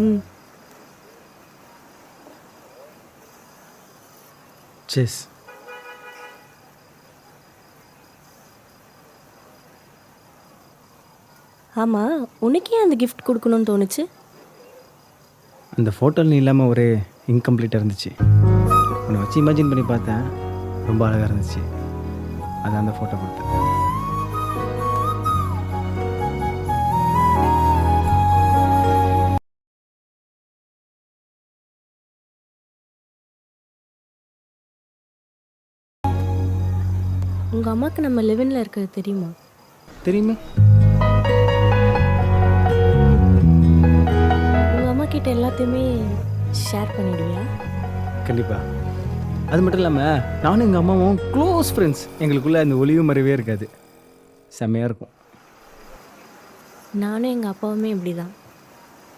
ம். செஸ். ஆமாம், உனக்கு ஏன் அந்த கிஃப்ட் கொடுக்கணும்னு தோணுச்சு? அந்த ஃபோட்டோவில் நீ இல்லாமல் ஒரே இன்கம்ப்ளீட்டாக இருந்துச்சு. உன்னை வச்சு இமேஜின் பண்ணி பார்த்தேன், ரொம்ப அழகாக இருந்துச்சு. அதான் அந்த ஃபோட்டோ கொடுத்தேன். உங்கள் அம்மாவுக்கு நம்ம லிவினில் இருக்கிறது தெரியுமா? தெரியுமே. உங்கள் அம்மா கிட்ட எல்லாத்தையுமே ஷேர் பண்ணிடுவியா? கண்டிப்பாக. அது மட்டும் இல்லாமல் நானும் எங்கள் அம்மாவும் க்ளோஸ் ஃப்ரெண்ட்ஸ். எங்களுக்குள்ளே அந்த ஒளிவு மறைவே இருக்காது. செம்மையாக இருக்கும். நானும் எங்கள் அப்பாவுமே இப்படி தான்.